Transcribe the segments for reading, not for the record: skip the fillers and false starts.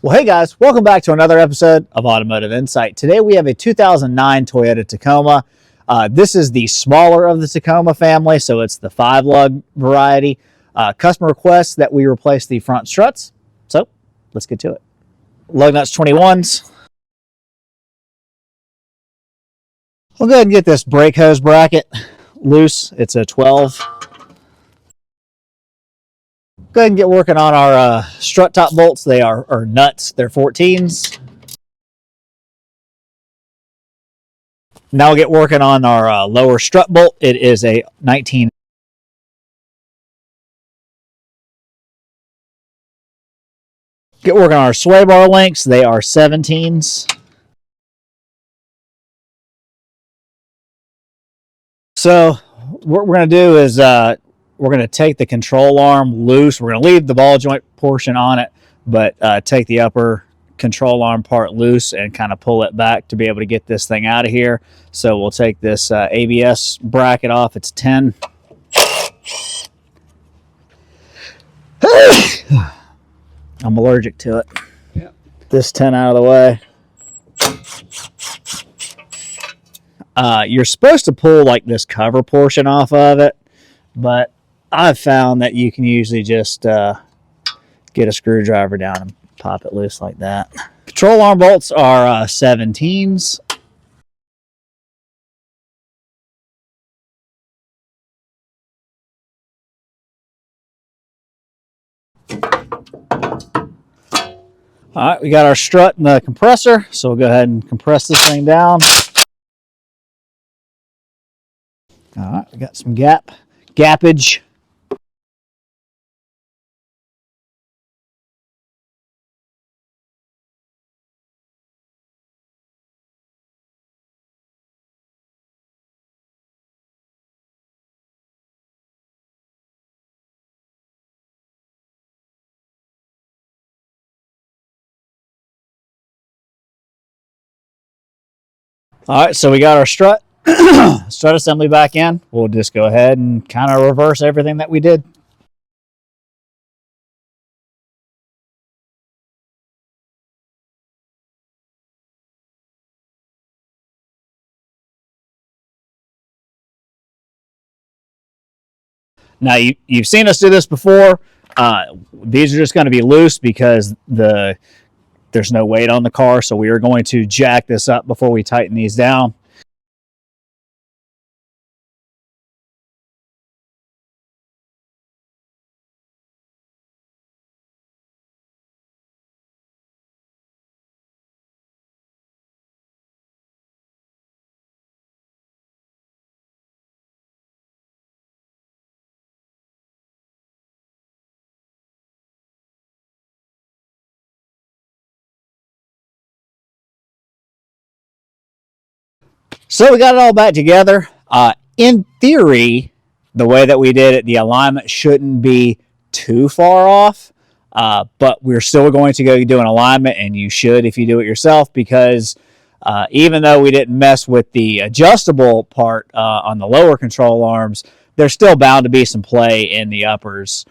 Well, hey guys, welcome back to another episode of Automotive Insight. Today we have a 2009 Toyota Tacoma. This is the smaller of the Tacoma family, so it's the 5-lug variety. Customer requests that we replace the front struts, so let's get to it. Lug nuts 21s. We'll go ahead and get this brake hose bracket loose. It's a 12. Go ahead and get working on our strut top bolts. They are nuts. They're 14s. Now we'll get working on our lower strut bolt. It is a 19. Get working on our sway bar links. They are 17s. So what we're going to do is we're going to take the control arm loose. We're going to leave the ball joint portion on it, but take the upper control arm part loose and kind of pull it back to be able to get this thing out of here. So we'll take this ABS bracket off. It's 10. I'm allergic to it. Yeah. This 10 out of the way. You're supposed to pull like this cover portion off of it, but I've found that you can usually just get a screwdriver down and pop it loose like that. Control arm bolts are 17s. All right, we got our strut and the compressor, so we'll go ahead and compress this thing down. All right, we got some gappage. All right, so we got our strut assembly back in. We'll just go ahead and kind of reverse everything that we did. Now, you've seen us do this before. These are just going to be loose because there's no weight on the car, so we are going to jack this up before we tighten these down. So we got it all back together. In theory, the way that we did it, the alignment shouldn't be too far off, but we're still going to go do an alignment, and you should if you do it yourself, because even though we didn't mess with the adjustable part on the lower control arms, there's still bound to be some play in the uppers,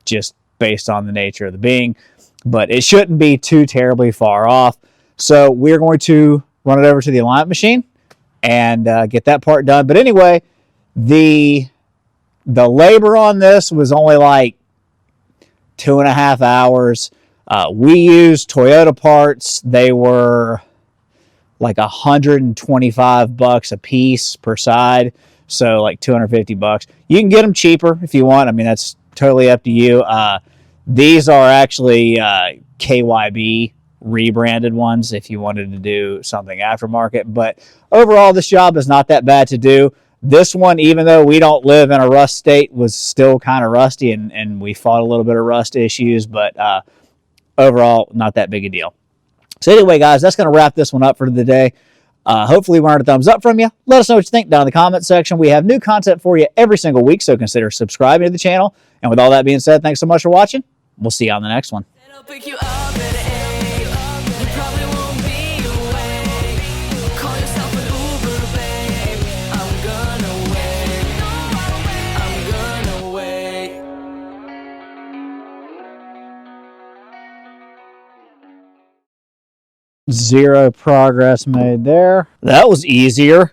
just based on the nature of the being, but it shouldn't be too terribly far off. So we're going to run it over to the alignment machine and get that part done. But anyway, the labor on this was only like 2.5 hours. We used Toyota parts. They were like $125 a piece per side, so like $250. You can get them cheaper if you want. I mean, that's totally up to you. These are actually KYB rebranded ones if you wanted to do something aftermarket, but overall this job is not that bad to do. This one, even though we don't live in a rust state, was still kind of rusty, and we fought a little bit of rust issues, but overall not that big a deal. So anyway, guys, that's going to wrap this one up for the day. Hopefully we earned a thumbs up from you. Let us know what you think down in the comment section. We have new content for you every single week, so consider subscribing to the channel. And with all that being said, thanks so much for watching. We'll see you on the next one. Zero progress made there. That was easier.